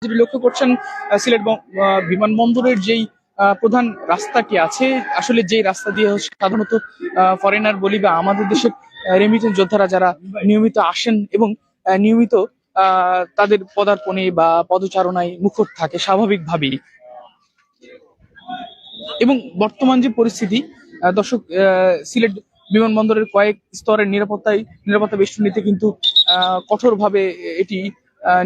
যদি লক্ষ্য করছেন সিলেট বিমানবন্দরের যেই প্রধান রাস্তাটি আছে, আসলে যেই রাস্তা দিয়ে সাধারণত ফরেনার বলি বা আমাদের দেশের রেমিটেন্স যোদ্ধারা যারা নিয়মিত আসেন এবং নিয়মিত তাদের পদার্পণে বা পদচারণায় মুখর থাকে স্বাভাবিকভাবেই। এবং বর্তমান যে পরিস্থিতি, দর্শক, সিলেট বিমানবন্দরের কয়েক স্তরের নিরাপত্তা বেষ্টনীতে কিন্তু কঠোরভাবে এটি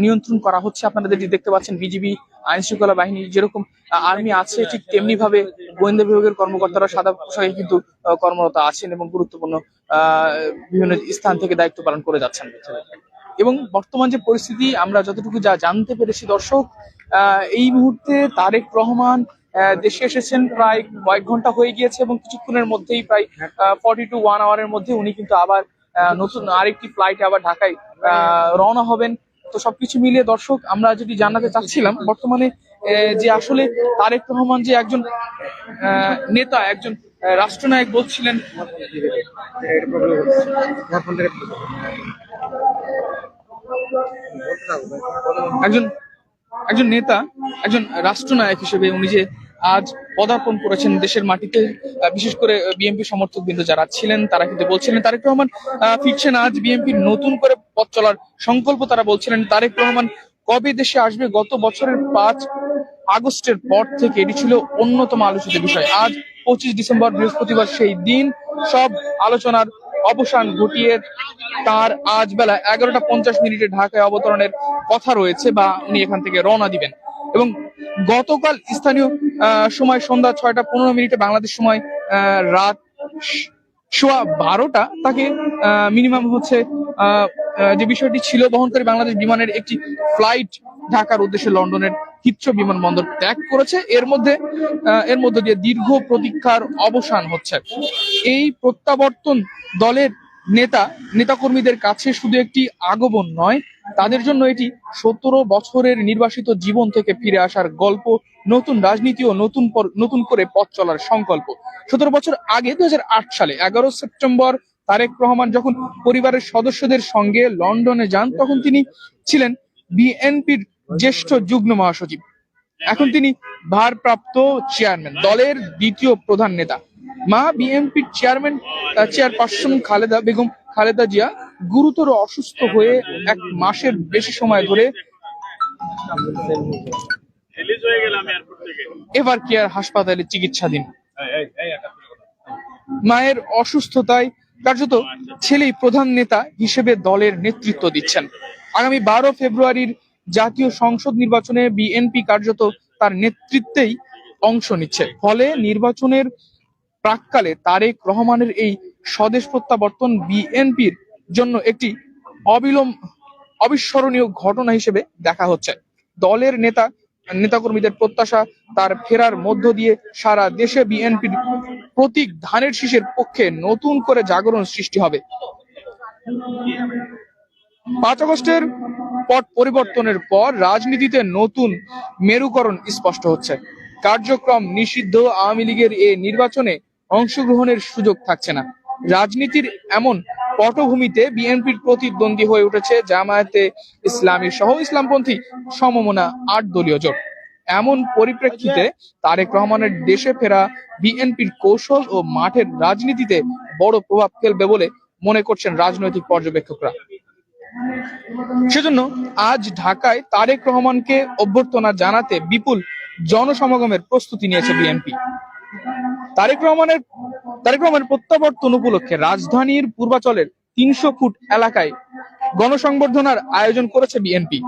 নিয়ন্ত্রণ করা হচ্ছে। আপনারা যেটি দেখতে পাচ্ছেন, বিজিবি, আইন শৃঙ্খলা বাহিনী যেরকম আর্মি আছে, ঠিক তেমনি ভাবে গোয়েন্দা বিভাগের কর্মকর্তারা সাদা পোশাকে কিন্তু কর্মরত আছেন এবং গুরুত্বপূর্ণ বিভিন্ন স্থান থেকে দায়িত্ব পালন করে যাচ্ছেন। এবং বর্তমান যে পরিস্থিতি, আমরা যতটুকু যা জানতে পেরেছি দর্শক, এই মুহূর্তে তারেক রহমান দেশে এসেছেন প্রায় কয়েক ঘন্টা হয়ে গিয়েছে এবং কিছুক্ষণের মধ্যেই প্রায় 40 to 1 আওয়ারের মধ্যে উনি কিন্তু আবার নতুন আরেকটি ফ্লাইটে আবার ঢাকায় রওনা হবেন। তো সবকিছু মিলিয়ে দর্শক, আমরা যেটি জানাতে চাচ্ছিলাম, বর্তমানে যে আসলে তারেক রহমান যে একজন নেতা, একজন রাষ্ট্রনায়ক বলছিলেন, একজন নেতা, একজন রাষ্ট্রনায়ক হিসেবে উনি যে আজ পদার্পণ করেছেন দেশের মাটিতে, বিশেষ করে বিএনপি সমর্থক বিন্দু যারা ছিলেন তারা কিন্তু বলছিলেন তারেক রহমান ফিরছেন আজ। বিএনপির নতুন করে পথ চলার সংকল্প তারা বলছিলেন। তারেক রহমান কবে দেশে আসবে, গত বছরের 5 আগস্টের পর থেকে এটি ছিল অন্যতম আলোচিত বিষয়। আজ 25 ডিসেম্বর বৃহস্পতিবার, সেই দিন সব আলোচনার অবসান ঘটিয়ে তার আজ বেলা 11টা 50 ঢাকায় অবতরণের কথা রয়েছে বা উনি এখান থেকে রওনা দিবেন। এবং গতকাল স্থানীয় সময় সন্ধ্যা 6টা 15 বাংলাদেশ সময় রাত 12:15 তাকে মিনিমাম হচ্ছে যে বিষয়টি ছিল, বহনকারী বাংলাদেশ বিমানের একটি ফ্লাইট ঢাকার উদ্দেশ্যে লন্ডনের হিথ্রো বিমানবন্দর ত্যাগ করেছে। এর মধ্য দিয়ে দীর্ঘ প্রতীক্ষার অবসান হচ্ছে। এই প্রত্যাবর্তন দলের নেতাকর্মীদের কাছে শুধু একটি আগমন নয়, তাদের জন্য এটি 17 বছরের নির্বাসিত জীবন থেকে ফিরে আসার গল্প, নতুন রাজনীতি ও নতুন করে পথ চলার সংকল্প। 17 বছর আগে 2008 সালে 11 সেপ্টেম্বর তারেক রহমান যখন পরিবারের সদস্যদের সঙ্গে লন্ডনে যান, তখন তিনি ছিলেন বিএনপির জ্যেষ্ঠ যুগ্ম মহাসচিব। এখন তিনি ভারপ্রাপ্ত চেয়ারম্যান, দলের দ্বিতীয় প্রধান নেতা। মা বিএনপির চেয়ারপারসন খালেদা জিয়া গুরুতর অসুস্থ হয়ে 1 মাসের বেশি সময় ধরে এভার কেয়ার হাসপাতালে চিকিৎসাধীন। মায়ের অসুস্থতায় কার্যত ছেলেই প্রধান নেতা হিসেবে দলের নেতৃত্ব দিচ্ছেন। আগামী 12 ফেব্রুয়ারির জাতীয় সংসদ নির্বাচনে বিএনপি কার্যত তার নেতৃত্বেই অংশ নিচ্ছে। ফলে নির্বাচনের প্রাক্কালে তারেক রহমানের এই স্বদেশ প্রত্যাবর্তন বিএনপির জন্য একটি অবিস্মরণীয় ঘটনা হিসেবে দেখা হচ্ছে। দলের নেতাকর্মীদের প্রত্যাশা, তার ফেরার মধ্য দিয়ে সারা দেশে বিএনপির প্রতীক ধানের শীষের পক্ষে নতুন করে জাগরণ সৃষ্টি হবে। 5 আগস্টের পট পরিবর্তনের পর রাজনীতিতে নতুন মেরুকরণ স্পষ্ট হচ্ছে। কার্যক্রম নিষিদ্ধ আওয়ামী লীগের এ নির্বাচনে অংশগ্রহণের সুযোগ থাকছে না। রাজনীতির এমন পটভূমিতে বিএনপির প্রতিদ্বন্দ্বী হয়ে উঠেছে জামায়াতে ইসলামী সহ ইসলামপন্থী সমমনা 8 দলীয় জোট। এমন পরিপ্রেক্ষিতে তারেক রহমানের দেশে ফেরা বিএনপির কৌশল ও মাঠের রাজনীতিতে বড় প্রভাব ফেলবে বলে মনে করছেন রাজনৈতিক পর্যবেক্ষকরা। সেজন্য আজ ঢাকায় তারেক রহমানকে অভ্যর্থনা জানাতে বিপুল জনসমাগমের প্রস্তুতি নিয়েছে বিএনপি। তারেক রহমানের প্রত্যাবর্তন উপলক্ষে রাজধানীর পূর্বাচলের 300 ফুট এলাকায় গণসংবর্ধনার আয়োজন করেছে বিএনপি।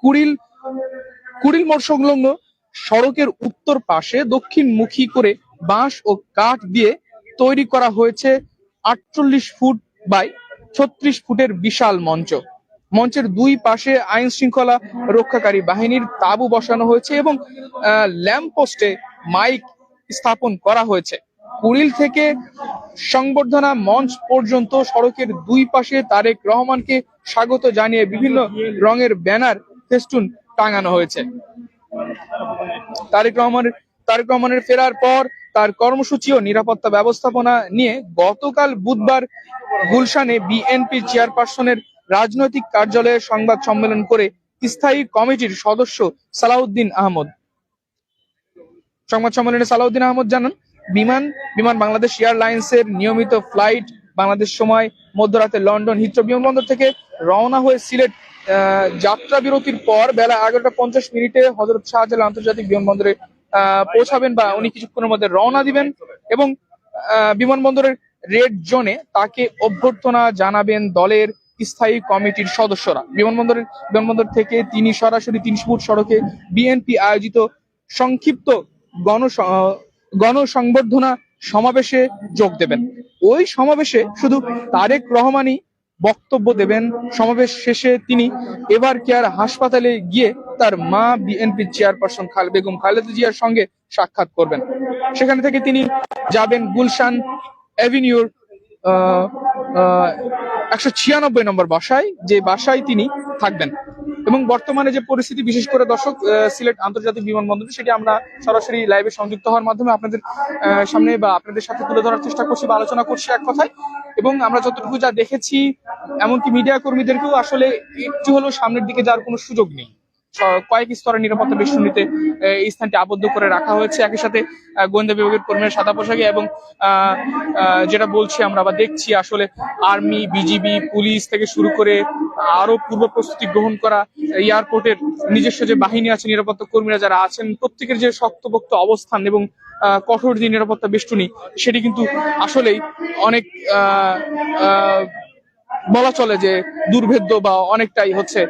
কুড়িল মোড় সংলগ্ন সড়কের উত্তর পাশে দক্ষিণমুখী করে বাঁশ ও কাঠ দিয়ে তৈরি করা হয়েছে 48 ফুট বাই 36 ফুটের বিশাল মঞ্চ। মঞ্চের 2 পাশে আইন শৃঙ্খলা রক্ষাকারী বাহিনীর তাঁবু বসানো হয়েছে এবং ল্যাম্প পোস্টে মাইক স্থাপন করা হয়েছে। কুড়িল থেকে সংবর্ধনা মঞ্চ পর্যন্ত সড়কের 2 পাশে তারেক রহমানকে স্বাগত জানিয়ে বিভিন্ন রঙের ব্যানার, ফেস্টুন টাঙানো হয়েছে। তারেক রহমানের ফেরার পর তার কর্মসূচি ও নিরাপত্তা ব্যবস্থাপনা নিয়ে গতকাল বুধবার গুলশানে বিএনপি চেয়ারপারসনের রাজনৈতিক কার্যালয়ে সংবাদ সম্মেলন করে স্থায়ী কমিটির সদস্য সালাউদ্দিন আহমদ। সংবাদ সম্মেলনে সালাউদ্দিন আহমদ জানান, বিমান বাংলাদেশ এয়ারলাইন্সের নিয়মিত ফ্লাইট বাংলাদেশ সময় মধ্যরাতে লন্ডন হিথ্রো বিমানবন্দর থেকে রওনা হয়ে সিলেট যাত্রা বিরতির পর বেলা 11:50 হযরত শাহজালাল আন্তর্জাতিক বিমানবন্দরে পৌঁছাবেন বা উনি কিছুক্ষণের মধ্যে রওনা দিবেন এবং বিমানবন্দরের রেড জোনে তাকে অভ্যর্থনা জানাবেন দলের স্থায়ী কমিটির সদস্যরা। বিমানবন্দর থেকে তিনি সরাসরি 300 ফুট সড়কে বিএনপি আয়োজিত সংক্ষিপ্ত গণসংবর্ধনা সমাবেশে যোগ দেবেন। ওই সমাবেশে শুধু তারেক রহমানই বক্তব্য দেবেন। সমাবেশ শেষে তিনি এভার কেয়ার হাসপাতালে গিয়ে তার মা বিএনপি চেয়ারপারসন বেগম খালেদা জিয়ার সঙ্গে সাক্ষাৎ করবেন। সেখানে থেকে তিনি যাবেন গুলশান এভিনিউর 196 নম্বর বাসায়, যে বাসায় তিনি থাকবেন। এবং বর্তমানে যে পরিস্থিতি, বিশেষ করে দর্শক সিলেট আন্তর্জাতিক বিমানবন্দর, সেটি আমরা সরাসরি লাইভে সংযুক্ত হওয়ার মাধ্যমে আপনাদের সামনে বা আপনাদের সাথে তুলে ধরার চেষ্টা করছি বা আলোচনা করছি এক কথায়। এবং আমরা যতটুকু যা দেখেছি, এমনকি মিডিয়া কর্মীদেরকেও আসলে একটু হলেও সামনের দিকে যাওয়ার কোনো সুযোগ নেই। কয়েক স্তরের নিরাপত্তা বেষ্টনীতে এই স্থানটি আবদ্ধ করে রাখা হয়েছে। একই সাথে গোয়েন্দা বিভাগের কর্মীরা সাদা পোশাকে এবং যেটা বলছি আমরা বা দেখছি, আসলে আর্মি, বিজিবি, পুলিশ থেকে শুরু করে আরো পূর্ব প্রস্তুতি গ্রহণ করা এয়ারপোর্টের নিজস্ব যে বাহিনী আছে, নিরাপত্তা কর্মীরা যারা আছেন, প্রত্যেকের যে শক্তপোক্ত অবস্থান এবং কঠোর যে নিরাপত্তা বেষ্টনী, সেটি কিন্তু আসলেই অনেক বলা চলে যে দুর্ভেদ্য বা অনেকটাই হচ্ছে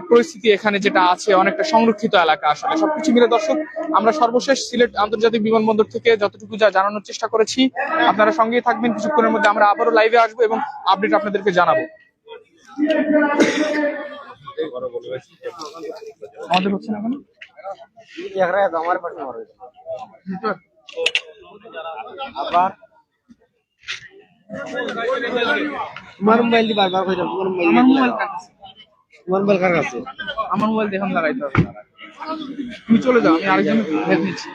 পরিস্থিতি এখানে যেটা আছে, অনেকটা সংরক্ষিত এলাকা। আসলে সবকিছু মিলে দর্শক, আমরা সর্বশেষ সিলেট আন্তর্জাতিক বিমানবন্দর থেকে যতটুকু যা জানানোর চেষ্টা করেছি। আপনারা সঙ্গেই থাকবেন, কিছুক্ষণের মধ্যে আমরা আবারও লাইভে আসবো এবং আপডেট আপনাদেরকে জানাবো। আমাদের হচ্ছে না আবার তোমার মোবাইল দি বারবার কই দাও, তোমার মোবাইল কার কাছে? আমার মোবাইল দেখুন, লাগাইতে হবে। তুমি চলে যাও, আমি আরেকজন হেল্প নিচ্ছি।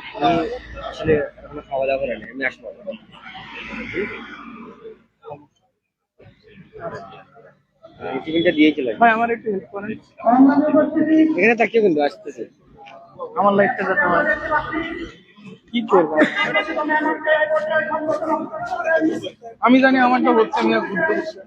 আসলে এখন খাওয়া দাওয়া করে না, আমি আসবো। টিফিনটা দিয়ে চলে ভাই, আমার একটু হেল্প করেন। এখানে তাকিয়ে কিন্তু আসতেছে। আমার লাইফটা যাতে হয়, কি করবো আমি জানি, আমারটা হচ্ছে, আমি আর ঘুরতে বসছি।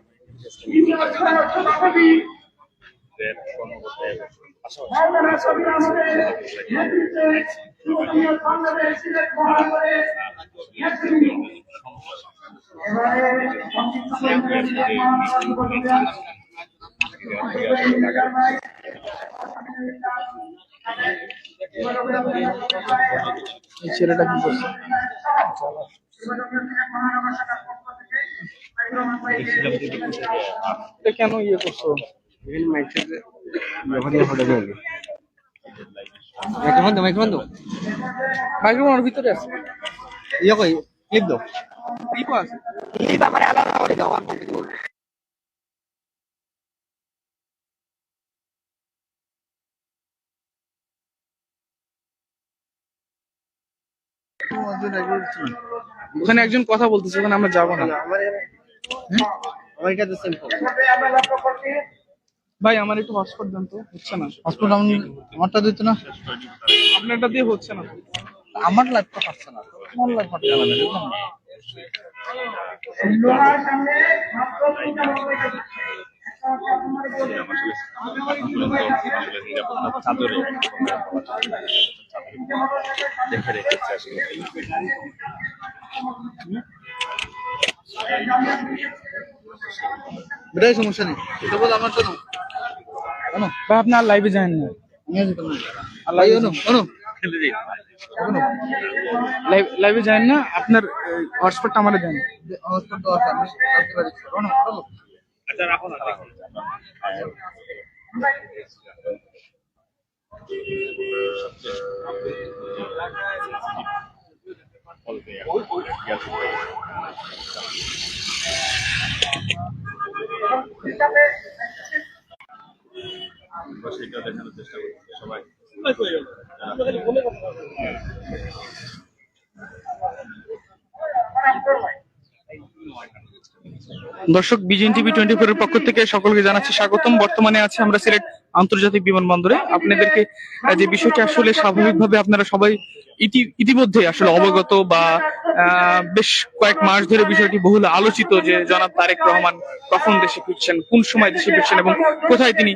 এই ছেলেটা কি করছে? কেন ইয়ে করছো? মাইক্রোফোনের ভিতরে আছে, ইয়ে কই ক্লিপ দাও। ক্লিপও আছে। ওখানে একজন কথা বলতেছে, ওখানে আমরা যাবো না। ভাই, আমার একটু হটস্পট দেন তো, হচ্ছে না হটস্পট। আমারটা দিতে না, আপনারটা দিয়ে হচ্ছে না। আমার ল্যাপটপ হচ্ছে না, আমার ল্যাপটপ চাদরে দেখে রেখেছে আসলে। বেটাই সমস্যা নেই, এটা বল আমার জন্য। ভাই, আপনি আর লাইভে যান না। আমি যেতে না। আল্লাহ অনু অনু খেলে দিই লাইভে যান না, আপনার হটস্পটটা আমারে দেন। হসপিটাল তো আছে, আমি করতে পারি। অনু অনু আচ্ছা, রাখো না, রাখো। সেটা দেখানোর চেষ্টা করছি সবাই। দর্শক, বিজিএন টিভি 24 এর পক্ষ থেকে সকলকে জানাচ্ছি স্বাগতম। বর্তমানে আছে আমরা সিলেট আন্তর্জাতিক বিমানবন্দরে আপনাদেরকে যে বিষয়টি আসলে স্বাভাবিকভাবে আপনারা সবাই ইতিমধ্যে আসলে অবগত বা বেশ কয়েক মাস ধরে বিষয়টি বহুল আলোচিত যে জনাব তারেক রহমান কখন দেশে ফিরছেন, কোন সময় দেশে ফিরছেন এবং কোথায় তিনি